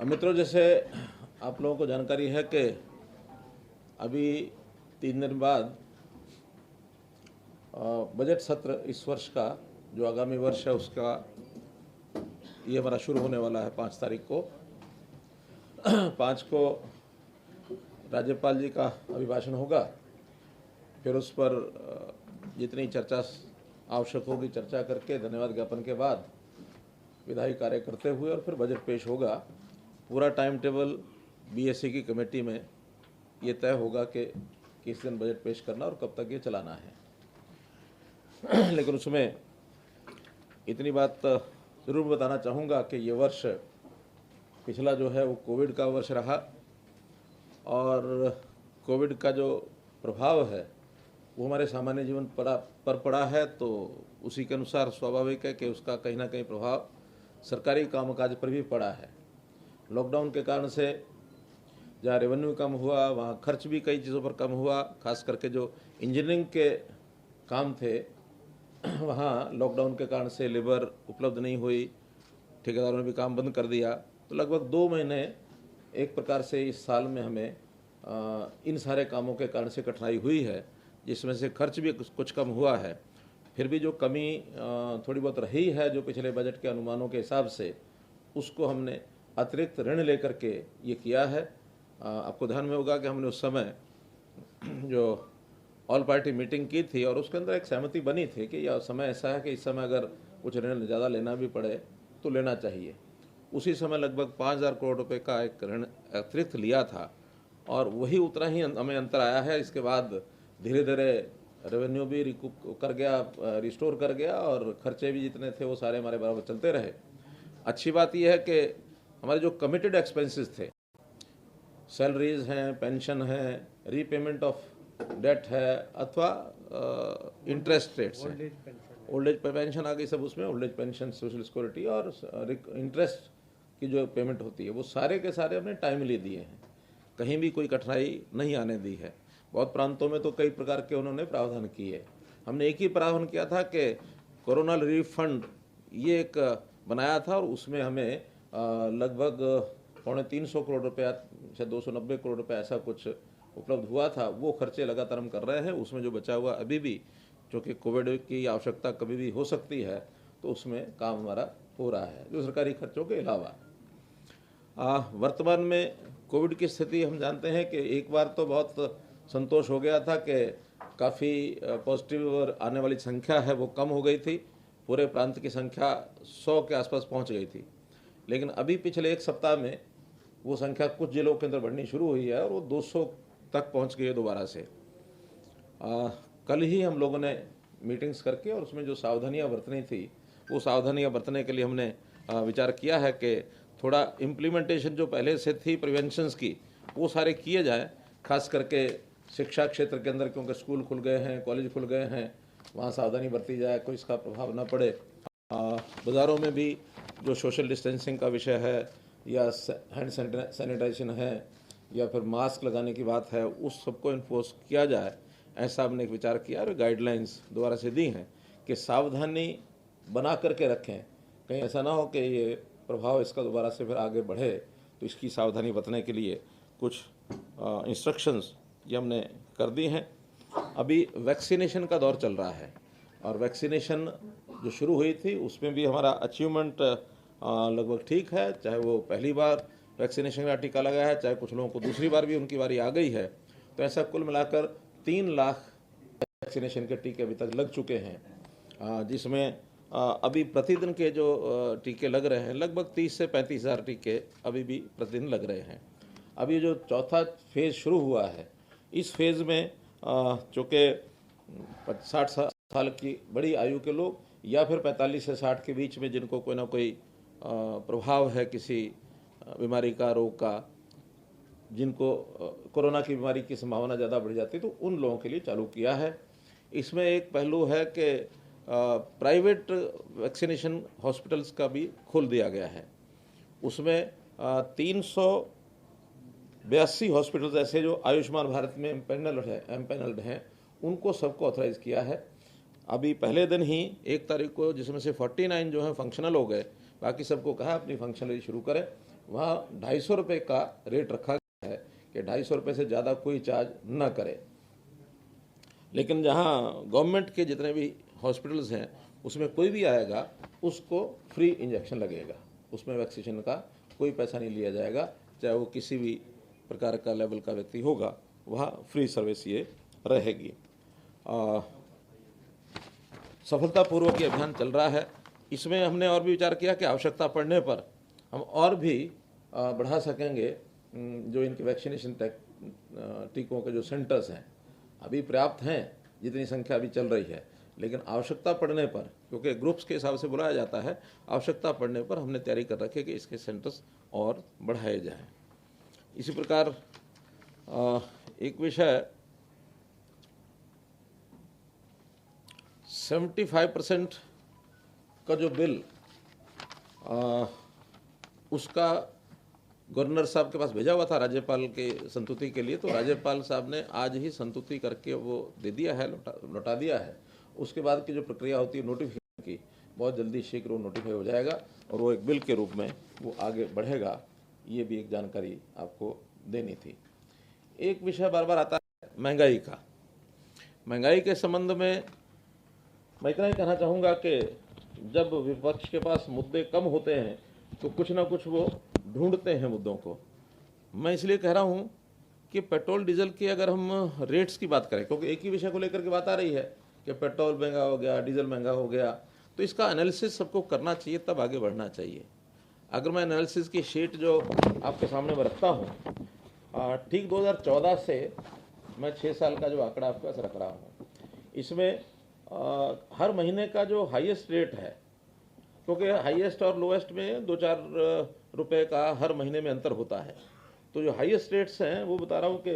मित्रों, जैसे आप लोगों को जानकारी है कि अभी 3 दिन बाद बजट सत्र इस वर्ष का जो आगामी वर्ष है उसका ये हमारा शुरू होने वाला है 5 तारीख को। 5 को राज्यपाल जी का अभिभाषण होगा, फिर उस पर जितनी चर्चा आवश्यक होगी चर्चा करके धन्यवाद ज्ञापन के बाद विधायी कार्य करते हुए और फिर बजट पेश होगा। पूरा टाइम टेबल बीएससी की कमेटी में ये तय होगा कि किस दिन बजट पेश करना और कब तक ये चलाना है। लेकिन उसमें इतनी बात ज़रूर बताना चाहूँगा कि ये वर्ष पिछला जो है वो कोविड का वर्ष रहा और कोविड का जो प्रभाव है वो हमारे सामान्य जीवन पर पड़ा है, तो उसी के अनुसार स्वाभाविक है कि उसका कहीं ना कहीं प्रभाव सरकारी कामकाज पर भी पड़ा है। लॉकडाउन के कारण से जहाँ रेवेन्यू कम हुआ वहाँ खर्च भी कई चीज़ों पर कम हुआ। खास करके जो इंजीनियरिंग के काम थे वहाँ लॉकडाउन के कारण से लेबर उपलब्ध नहीं हुई, ठेकेदारों ने भी काम बंद कर दिया। तो लगभग 2 महीने एक प्रकार से इस साल में हमें इन सारे कामों के कारण से कठिनाई हुई है, जिसमें से खर्च भी कुछ कम हुआ है। फिर भी जो कमी थोड़ी बहुत रही है जो पिछले बजट के अनुमानों के हिसाब से, उसको हमने अतिरिक्त ऋण लेकर के ये किया है। आपको ध्यान में होगा कि हमने उस समय जो ऑल पार्टी मीटिंग की थी और उसके अंदर एक सहमति बनी थी कि यह समय ऐसा है कि इस समय अगर कुछ ऋण ज़्यादा लेना भी पड़े तो लेना चाहिए। उसी समय लगभग 5,000 करोड़ रुपए का एक ऋण अतिरिक्त लिया था और वही उतना ही हमें अंतर आया है। इसके बाद धीरे धीरे रेवेन्यू भी रिकूप कर गया, रिस्टोर कर गया और खर्चे भी जितने थे वो सारे हमारे बराबर चलते रहे। अच्छी बात यह है कि हमारे जो कमिटेड एक्सपेंसेस थे, सैलरीज हैं, पेंशन है, रीपेमेंट ऑफ डेट है अथवा इंटरेस्ट रेट्स हैं, ओल्ड एज पेंशन आ गई सब उसमें, old age pension, social security और इंटरेस्ट की जो पेमेंट होती है वो सारे के सारे हमने टाइमली दिए हैं। कहीं भी कोई कठिनाई नहीं आने दी है। बहुत प्रांतों में तो कई प्रकार के उन्होंने प्रावधान किए। हमने एक ही प्रावधान किया था कि कोरोना रिलीफ फंड ये एक बनाया था और उसमें हमें लगभग 350 करोड़ रुपया, शायद 290 करोड़ रुपया ऐसा कुछ उपलब्ध हुआ था। वो खर्चे लगातार हम कर रहे हैं। उसमें जो बचा हुआ अभी भी, जो कि कोविड की आवश्यकता कभी भी हो सकती है, तो उसमें काम हमारा हो रहा है जो सरकारी खर्चों के अलावा। वर्तमान में कोविड की स्थिति हम जानते हैं कि एक बार तो बहुत संतोष हो गया था कि काफ़ी पॉजिटिव और आने वाली संख्या है वो कम हो गई थी। पूरे प्रांत की संख्या 100 के आसपास पहुंच गई थी। लेकिन अभी पिछले एक सप्ताह में वो संख्या कुछ जिलों के अंदर बढ़नी शुरू हुई है और वो 200 तक पहुंच गई है दोबारा से। कल ही हम लोगों ने मीटिंग्स करके और उसमें जो सावधानियां बरतनी थी वो सावधानियां बरतने के लिए हमने विचार किया है कि थोड़ा इम्प्लीमेंटेशन जो पहले से थी प्रिवेंशंस की वो सारे किए जाए। खास करके शिक्षा क्षेत्र के अंदर, क्योंकि स्कूल खुल गए हैं, कॉलेज खुल गए हैं, वहाँ सावधानी बरती जाए, कोई इसका प्रभाव ना पड़े। बाज़ारों में भी जो सोशल डिस्टेंसिंग का विषय है या हैंड सैनिटाइजेशन है या फिर मास्क लगाने की बात है, उस सबको इन्फोर्स किया जाए, ऐसा हमने एक विचार किया और गाइडलाइंस दोबारा से दी हैं कि सावधानी बना करके रखें। कहीं ऐसा ना हो कि ये प्रभाव इसका दोबारा से फिर आगे बढ़े, तो इसकी सावधानी बरतने के लिए कुछ इंस्ट्रक्शंस ये हमने कर दी हैं। अभी वैक्सीनेशन का दौर चल रहा है और वैक्सीनेशन जो शुरू हुई थी उसमें भी हमारा अचीवमेंट लगभग ठीक है। चाहे वो पहली बार वैक्सीनेशन का टीका लगाया है, चाहे कुछ लोगों को दूसरी बार भी उनकी बारी आ गई है। तो ऐसा कुल मिलाकर 3 लाख वैक्सीनेशन के टीके अभी तक लग चुके हैं, जिसमें अभी प्रतिदिन के जो टीके लग रहे हैं लगभग 30 से 35 हज़ार टीके अभी भी प्रतिदिन लग रहे हैं। अभी जो चौथा फेज़ शुरू हुआ है, इस फेज़ में चूँकि 60 साल की बड़ी आयु के लोग या फिर 45 से 60 के बीच में जिनको कोई ना कोई प्रभाव है किसी बीमारी का, रोग का, जिनको कोरोना की बीमारी की संभावना ज़्यादा बढ़ जाती है, तो उन लोगों के लिए चालू किया है। इसमें एक पहलू है कि प्राइवेट वैक्सीनेशन हॉस्पिटल्स का भी खोल दिया गया है। उसमें 382 हॉस्पिटल्स ऐसे जो आयुष्मान भारत में एम्पैनल्ड हैं, उनको सबको ऑथराइज़ किया है। अभी पहले दिन ही 1 तारीख को, जिसमें से 49 जो हैं फंक्शनल हो गए, बाकी सबको कहा अपनी फंक्शनली शुरू करें। वहाँ 250 रुपये का रेट रखा गया है कि 250 रुपये से ज़्यादा कोई चार्ज ना करे। लेकिन जहाँ गवर्नमेंट के जितने भी हॉस्पिटल्स हैं उसमें कोई भी आएगा उसको फ्री इंजेक्शन लगेगा, उसमें वैक्सीनेशन का कोई पैसा नहीं लिया जाएगा, चाहे वो किसी भी प्रकार का लेवल का व्यक्ति होगा, वहाँ फ्री सर्विस ये रहेगी। सफलतापूर्वक ये अभियान चल रहा है। इसमें हमने और भी विचार किया कि आवश्यकता पड़ने पर हम और भी बढ़ा सकेंगे जो इनके वैक्सीनेशन टीकों के जो सेंटर्स हैं। अभी पर्याप्त हैं जितनी संख्या अभी चल रही है, लेकिन आवश्यकता पड़ने पर, क्योंकि ग्रुप्स के हिसाब से बुलाया जाता है, आवश्यकता पड़ने पर हमने तैयारी कर रखी है कि इसके सेंटर्स और बढ़ाए जाएं। इसी प्रकार एक विषय 75% का जो बिल उसका गवर्नर साहब के पास भेजा हुआ था राज्यपाल के संतुति के लिए, तो राज्यपाल साहब ने आज ही संतुति करके वो दे दिया है, लौटा दिया है। उसके बाद की जो प्रक्रिया होती है नोटिफिकेशन की, बहुत जल्दी शीघ्र वो नोटिफाई हो जाएगा और वो एक बिल के रूप में वो आगे बढ़ेगा। ये भी एक जानकारी आपको देनी थी। एक विषय बार बार आता है महंगाई का। महंगाई के संबंध में मैं इतना ही कहना चाहूँगा कि जब विपक्ष के पास मुद्दे कम होते हैं तो कुछ ना कुछ वो ढूंढते हैं मुद्दों को। मैं इसलिए कह रहा हूँ कि पेट्रोल डीजल की अगर हम रेट्स की बात करें, क्योंकि एक ही विषय को लेकर के बात आ रही है कि पेट्रोल महंगा हो गया, डीजल महंगा हो गया, तो इसका एनालिसिस सबको करना चाहिए, तब आगे बढ़ना चाहिए। अगर मैं एनालिसिस की शीट जो आपके सामने में रखता हूँ, ठीक 2014 से मैं 6 साल का जो आंकड़ा आपके पास रख रहा हूँ, इसमें हर महीने का जो हाईएस्ट रेट है, क्योंकि हाईएस्ट और लोएस्ट में 2-4 रुपए का हर महीने में अंतर होता है, तो जो हाईएस्ट रेट्स हैं वो बता रहा हूँ कि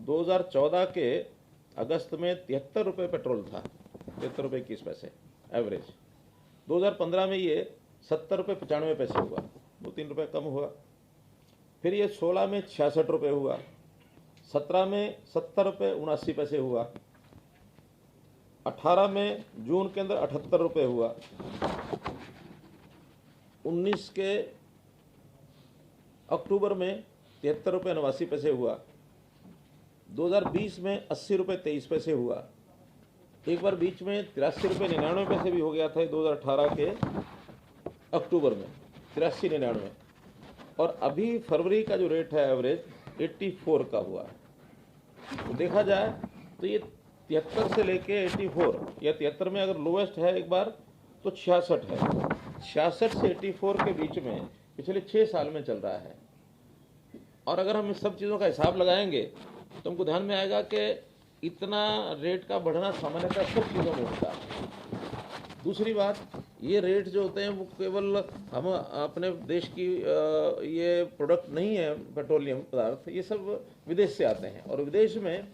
2014 के अगस्त में 73 रुपये पेट्रोल था, 73 रुपये 21 पैसे एवरेज। 2015 में ये 70 रुपये 95 पैसे हुआ, 2-3 रुपये कम हुआ। फिर ये 16 में 66 रुपये हुआ, 17 में 70 रुपये 79 पैसे हुआ, 18 में जून के अंदर 78 रुपये हुआ, 19 के अक्टूबर में 73 रुपये 89 पैसे हुआ, 2020 में 80 रुपये 23 पैसे हुआ, एक बार बीच में 83 रुपये 99 पैसे भी हो गया था 2018 के अक्टूबर में 83-99, और अभी फरवरी का जो रेट है एवरेज 84 का हुआ है। तो देखा जाए तो ये 73 से लेके 84 या 73 में अगर लोवेस्ट है एक बार तो 66 है, 66 से 84 के बीच में पिछले 6 साल में चल रहा है। और अगर हम इस सब चीज़ों का हिसाब लगाएंगे तो हमको ध्यान में आएगा कि इतना रेट का बढ़ना सामान्यतः सब चीज़ों में होता है। दूसरी बात, ये रेट जो होते हैं वो केवल हम अपने देश की ये प्रोडक्ट नहीं है, पेट्रोलियम पदार्थ, ये सब विदेश से आते हैं, और विदेश में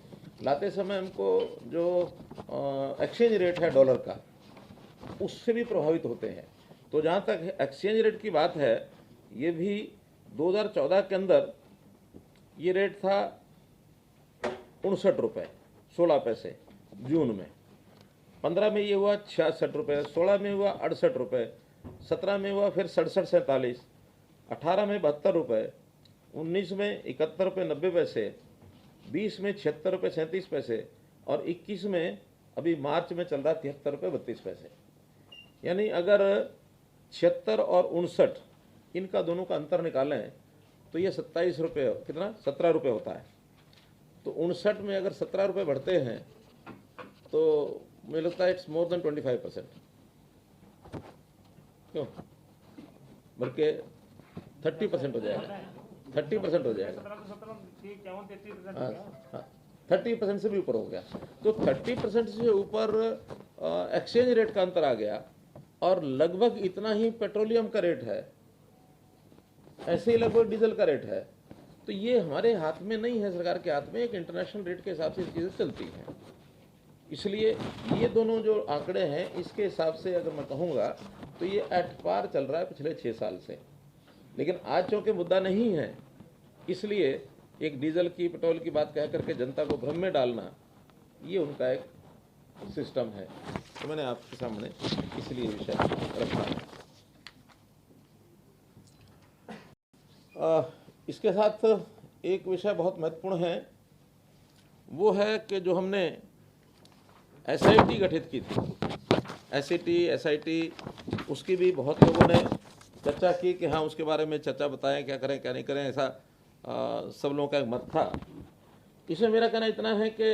लाते समय हमको जो एक्सचेंज रेट है डॉलर का, उससे भी प्रभावित होते हैं। तो जहाँ तक एक्सचेंज रेट की बात है, ये भी 2014 के अंदर ये रेट था 59 रुपये 16 पैसे जून में, 15 में ये हुआ 66 रुपये, 16 में हुआ 68 रुपये, 17 में हुआ फिर 67-47, 18 में 72 रुपये, 19 में 71 रुपये 90 पैसे, 20 में 76 रुपये 37 पैसे, और 21 में अभी मार्च में चल रहा 73 रुपये 32 पैसे। यानी अगर 76 और 59 इनका दोनों का अंतर निकालें तो ये 27 रुपये, कितना 17 रुपये होता है। तो 59 में अगर 17 रुपये बढ़ते हैं तो मुझे लगता है इट्स मोर देन 25%, क्यों, बल्कि 30% हो जाएगा, 30% हो जाएगा, 30% से भी ऊपर हो गया। तो 30% से ऊपर एक्सचेंज रेट का अंतर आ गया, और लगभग इतना ही पेट्रोलियम का रेट है, ऐसे ही लगभग डीजल का रेट है। तो ये हमारे हाथ में नहीं है, सरकार के हाथ में, एक इंटरनेशनल रेट के हिसाब से चीज़ें चलती हैं। इसलिए ये दोनों जो आंकड़े हैं इसके हिसाब से अगर मैं कहूँगा तो ये एट पार चल रहा है पिछले 6 साल से। लेकिन आज चूँकि मुद्दा नहीं है, इसलिए एक डीजल की, पेट्रोल की बात कह करके जनता को भ्रम में डालना, ये उनका एक सिस्टम है। तो मैंने आपके सामने इसलिए विषय रखा है। इसके साथ एक विषय बहुत महत्वपूर्ण है, वो है कि जो हमने एसआईटी गठित की थी, एसआईटी उसकी भी बहुत लोगों ने चर्चा की कि हाँ उसके बारे में चर्चा बताएं, क्या करें क्या नहीं करें, ऐसा सब लोगों का एक मत था। इसमें मेरा कहना इतना है कि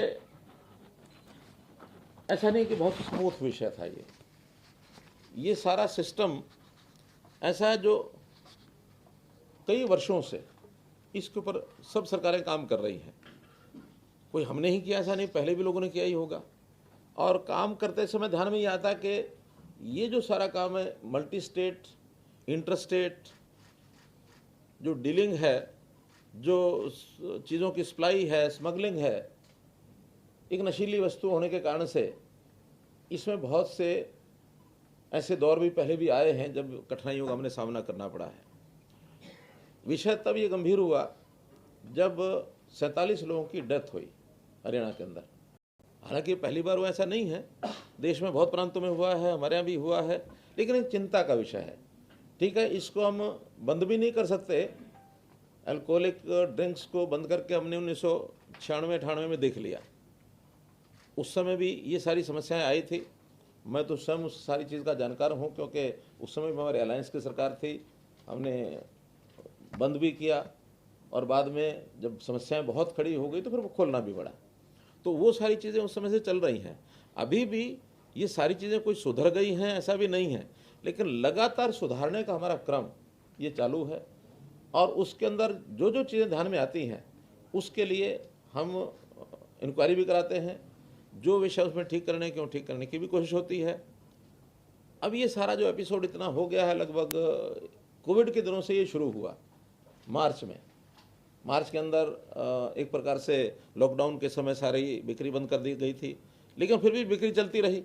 ऐसा नहीं कि बहुत स्मूथ विषय था ये सारा सिस्टम ऐसा है जो कई वर्षों से इसके ऊपर सब सरकारें काम कर रही हैं। कोई हमने ही किया ऐसा नहीं, पहले भी लोगों ने किया ही होगा। और काम करते समय ध्यान में ये आता कि ये जो सारा काम है मल्टी स्टेट, इंटर स्टेट जो डीलिंग है, जो चीज़ों की सप्लाई है, स्मगलिंग है, एक नशीली वस्तु होने के कारण से इसमें बहुत से ऐसे दौर भी पहले भी आए हैं जब कठिनाइयों का हमने सामना करना पड़ा है। विषय तब ये गंभीर हुआ जब 47 लोगों की डेथ हुई हरियाणा के अंदर। हालांकि पहली बार हुआ ऐसा नहीं है, देश में बहुत प्रांतों में हुआ है, हमारे यहाँ भी हुआ है, लेकिन एक चिंता का विषय है। ठीक है, इसको हम बंद भी नहीं कर सकते। अल्कोहलिक ड्रिंक्स को बंद करके हमने 1996-98 में देख लिया। उस समय भी ये सारी समस्याएं आई थी। मैं तो स्वयं उस सारी चीज़ का जानकार हूँ, क्योंकि उस समय भी हमारे अलायंस की सरकार थी, हमने बंद भी किया और बाद में जब समस्याएं बहुत खड़ी हो गई तो फिर वो खोलना भी पड़ा। तो वो सारी चीज़ें उस समय से चल रही हैं। अभी भी ये सारी चीज़ें कोई सुधर गई हैं ऐसा भी नहीं है, लेकिन लगातार सुधारने का हमारा क्रम ये चालू है। और उसके अंदर जो जो चीज़ें ध्यान में आती हैं उसके लिए हम इंक्वायरी भी कराते हैं, जो विषय उसमें ठीक करने की भी कोशिश होती है। अब ये सारा जो एपिसोड इतना हो गया है, लगभग कोविड के दिनों से ये शुरू हुआ। मार्च के अंदर एक प्रकार से लॉकडाउन के समय सारी बिक्री बंद कर दी गई थी, लेकिन फिर भी बिक्री चलती रही।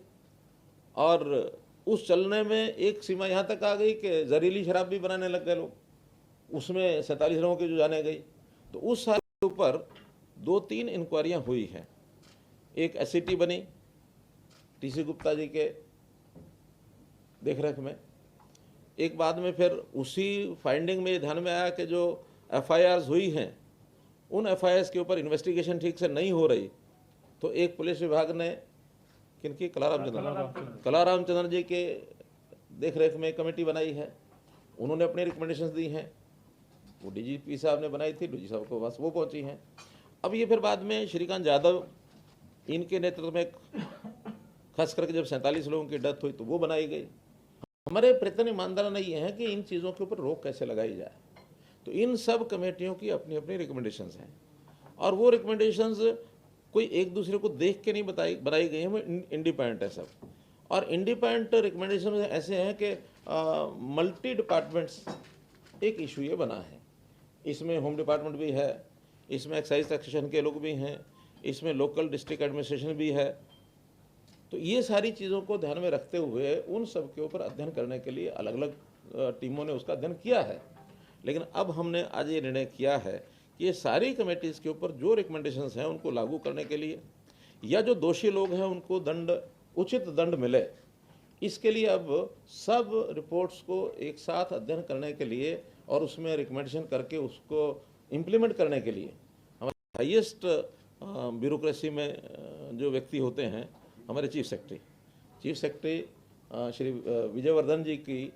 और उस चलने में एक सीमा यहाँ तक आ गई कि जहरीली शराब भी बनाने लग गए लोग, उसमें 47 लोगों की जो जाने गई। तो उस साल के ऊपर 2-3 इंक्वायरियाँ हुई हैं। एक एसआईटी बनी टीसी गुप्ता जी के देखरेख में। एक बाद में फिर उसी फाइंडिंग में ध्यान में आया कि जो एफआईआर्स हुई हैं उन एफआईआर्स के ऊपर इन्वेस्टिगेशन ठीक से नहीं हो रही, तो एक पुलिस विभाग ने किनकी कला रामचंद्रन जी के देखरेख में कमेटी बनाई है। उन्होंने अपनी रिकमेंडेशंस दी हैं, वो डीजीपी साहब ने बनाई थी, डीजी साहब को बस वो पहुंची हैं। अब ये फिर बाद में श्रीकांत यादव इनके नेतृत्व में खास करके जब 47 लोगों की डेथ हुई तो वो बनाई गई। हमारे प्रयत्न ईमानदारी ये है कि इन चीज़ों के ऊपर रोक कैसे लगाई जाए। तो इन सब कमेटियों की अपनी अपनी रिकमेंडेशंस हैं, और वो रिकमेंडेशंस कोई एक दूसरे को देख के नहीं बनाई गई हैं, वो इंडिपेंडेंट है सब। और इंडिपेंडेंट रिकमेंडेशन ऐसे हैं कि मल्टी डिपार्टमेंट्स एक इशू ये बना है। इसमें होम डिपार्टमेंट भी है, इसमें एक्साइज टैक्सेशन के लोग भी हैं, इसमें लोकल डिस्ट्रिक्ट एडमिनिस्ट्रेशन भी है। तो ये सारी चीज़ों को ध्यान में रखते हुए उन सब के ऊपर अध्ययन करने के लिए अलग अलग टीमों ने उसका अध्ययन किया है। लेकिन अब हमने आज ये निर्णय किया है कि ये सारी कमेटीज़ के ऊपर जो रिकमेंडेशंस हैं उनको लागू करने के लिए, या जो दोषी लोग हैं उनको उचित दंड मिले, इसके लिए अब सब रिपोर्ट्स को एक साथ अध्ययन करने के लिए और उसमें रिकमेंडेशन करके उसको इम्प्लीमेंट करने के लिए हमारे हाईएस्ट ब्यूरोक्रेसी में जो व्यक्ति होते हैं, हमारे चीफ सेक्रेटरी श्री विजयवर्धन जी की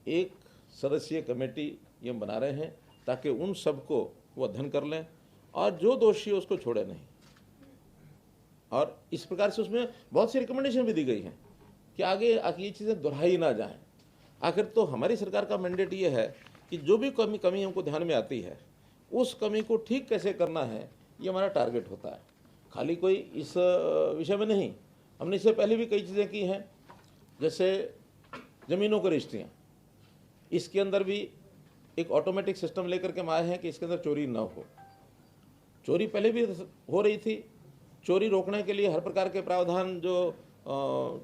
एक सदस्यीय कमेटी ये हम बना रहे हैं, ताकि उन सबको वो अध्ययन कर लें और जो दोषी है उसको छोड़े नहीं। और इस प्रकार से उसमें बहुत सी रिकमेंडेशन भी दी गई हैं कि आगे ये चीज़ें दोहराई ना जाएं। आखिर तो हमारी सरकार का मैंडेट ये है कि जो भी कमी हमको ध्यान में आती है उस कमी को ठीक कैसे करना है, ये हमारा टारगेट होता है। खाली कोई इस विषय में नहीं, हमने इससे पहले भी कई चीज़ें की हैं, जैसे ज़मीनों की रजिस्ट्रियाँ, इसके अंदर भी एक ऑटोमेटिक सिस्टम लेकर के हम आए हैं कि इसके अंदर चोरी ना हो। चोरी पहले भी हो रही थी, चोरी रोकने के लिए हर प्रकार के प्रावधान जो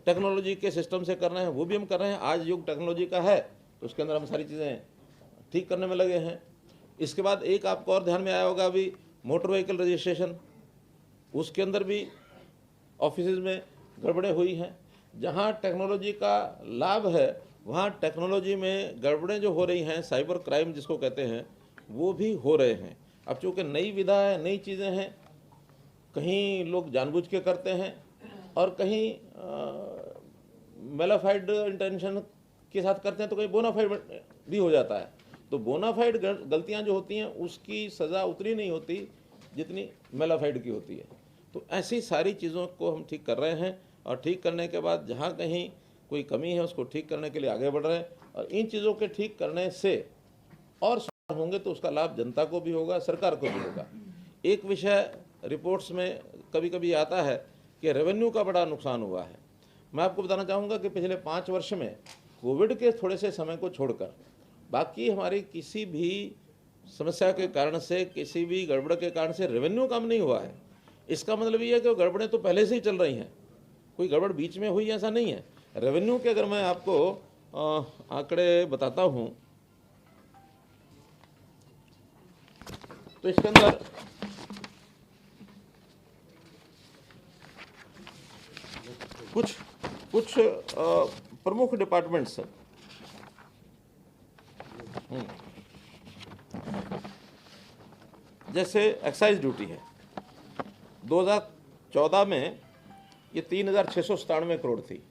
टेक्नोलॉजी के सिस्टम से करना है वो भी हम कर रहे हैं। आज युग टेक्नोलॉजी का है तो उसके अंदर हम सारी चीज़ें ठीक करने में लगे हैं। इसके बाद एक आपको और ध्यान में आया होगा अभी मोटर व्हीकल रजिस्ट्रेशन, उसके अंदर भी ऑफिसेज में गड़बड़ें हुई हैं। जहां टेक्नोलॉजी का लाभ है वहां टेक्नोलॉजी में गड़बड़ें जो हो रही हैं, साइबर क्राइम जिसको कहते हैं, वो भी हो रहे हैं। अब चूँकि नई विधा है, नई चीज़ें हैं, कहीं लोग जानबूझ के करते हैं और कहीं मेलाफाइड इंटेंशन के साथ करते हैं, तो कहीं बोनाफाइड भी हो जाता है। तो बोनाफाइड गलतियां जो होती हैं उसकी सज़ा उतनी नहीं होती जितनी मेलाफाइड की होती है। तो ऐसी सारी चीज़ों को हम ठीक कर रहे हैं और ठीक करने के बाद जहाँ कहीं कोई कमी है उसको ठीक करने के लिए आगे बढ़ रहे हैं। और इन चीज़ों के ठीक करने से और सुधार होंगे तो उसका लाभ जनता को भी होगा, सरकार को भी होगा। एक विषय रिपोर्ट्स में कभी कभी आता है कि रेवेन्यू का बड़ा नुकसान हुआ है। मैं आपको बताना चाहूँगा कि पिछले 5 वर्ष में कोविड के थोड़े से समय को छोड़कर बाकी हमारी किसी भी समस्या के कारण से, किसी भी गड़बड़ के कारण से रेवेन्यू कम नहीं हुआ है। इसका मतलब ये है कि गड़बड़ें तो पहले से ही चल रही हैं, कोई गड़बड़ बीच में हुई ऐसा नहीं है। रेवेन्यू के अगर मैं आपको आंकड़े बताता हूँ तो इसके अंदर कुछ प्रमुख डिपार्टमेंट्स हैं। जैसे एक्साइज ड्यूटी है, 2014 में ये 3,697 करोड़ थी।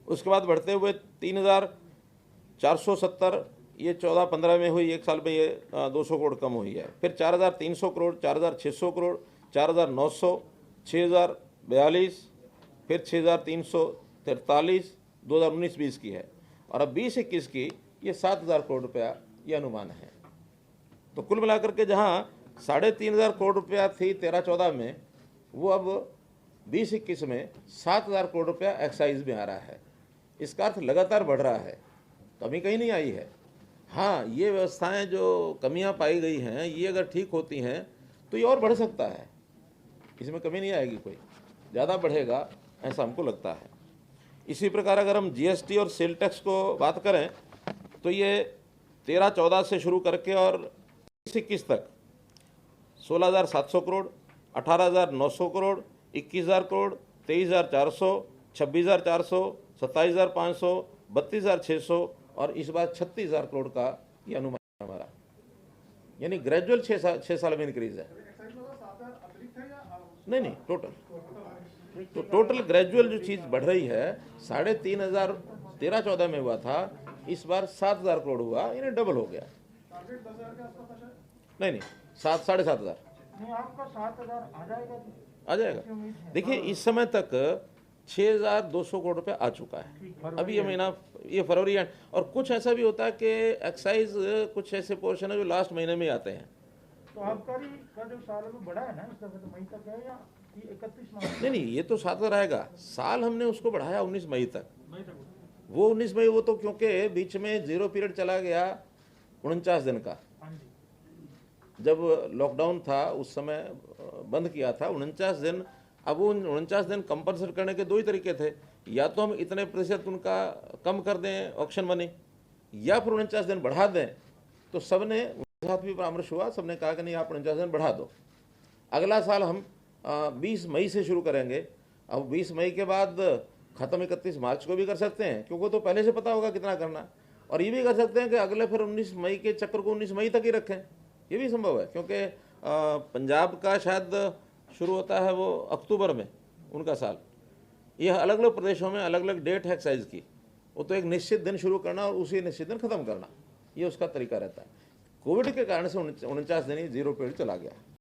उसके बाद बढ़ते हुए 3,470, ये 14-15 में हुई, एक साल में ये 200 करोड़ कम हुई है। फिर 4,300 करोड़, 4,600 करोड़, 4,900, 6,042, फिर 6,343 2019-20 की है। और अब 20-21 की ये 7,000 करोड़ रुपया ये अनुमान है। तो कुल मिलाकर के जहाँ 3,500 करोड़ रुपया थी 13-14 में, वो अब 20-21 में 7,000 करोड़ रुपया एक्साइज में आ रहा है। इसका अर्थ लगातार बढ़ रहा है, कमी कहीं नहीं आई है। हाँ, ये व्यवस्थाएं जो कमियां पाई गई हैं, ये अगर ठीक होती हैं तो ये और बढ़ सकता है, इसमें कमी नहीं आएगी, कोई ज़्यादा बढ़ेगा ऐसा हमको लगता है। इसी प्रकार अगर हम जीएसटी और सेल टैक्स को बात करें तो ये 13-14 से शुरू करके और 20-21 तक 16,700 करोड़, 18,900 करोड़, 21,000 करोड़, 23,400, 26,400, 27,500, 32,600 और इस बार 36,000 करोड़ का ये अनुमान है हमारा। यानी ग्रेजुअल 6 साल में इंक्रीज है। नहीं, टोटल, तो टोटल ग्रेजुअल जो चीज़ बढ़ रही है, 3,500 13-14 में हुआ था, इस बार 7,000 करोड़ हुआ, यानी डबल हो गया। नहीं, 7-7,500 आ जाएगा। देखिए, इस समय तक 6,200 करोड़ रुपए आ चुका है। अभी ये महीना, ये फरवरी एंड, और कुछ ऐसा भी होता है कि एक्साइज कुछ ऐसे पोर्शन है जो लास्ट महीने में आते हैं। तो आबकारी का जो साल है वो बढ़ा है ना, इस दफे तो मई तक है या 31 मार्च? नहीं, ये तो 7 रहेगा। साल हमने उसको बढ़ाया 19 मई तक। वो 19 मई, वो तो क्योंकि बीच में जीरो पीरियड चला गया 49 दिन का, जब लॉकडाउन था उस समय बंद किया था 49 दिन। अब वो 49 दिन कंपनसेट करने के 2 ही तरीके थे, या तो हम इतने प्रतिशत उनका कम कर दें ऑक्शन मनी, या फिर 49 दिन बढ़ा दें। तो सबने, उनके साथ भी परामर्श हुआ, सबने कहा कि नहीं, आप 49 दिन बढ़ा दो। अगला साल हम 20 मई से शुरू करेंगे। अब 20 मई के बाद ख़त्म 31 मार्च को भी कर सकते हैं, क्योंकि तो पहले से पता होगा कितना करना। और ये भी कर सकते हैं कि अगले फिर 19 मई के चक्र को 19 मई तक ही रखें, ये भी संभव है। क्योंकि पंजाब का शायद शुरू होता है वो अक्टूबर में उनका साल। ये अलग अलग प्रदेशों में अलग अलग डेट है एक्साइज की, वो तो एक निश्चित दिन शुरू करना और उसी निश्चित दिन ख़त्म करना, ये उसका तरीका रहता है। कोविड के कारण से 49 दिन ही जीरो पीरियड चला गया।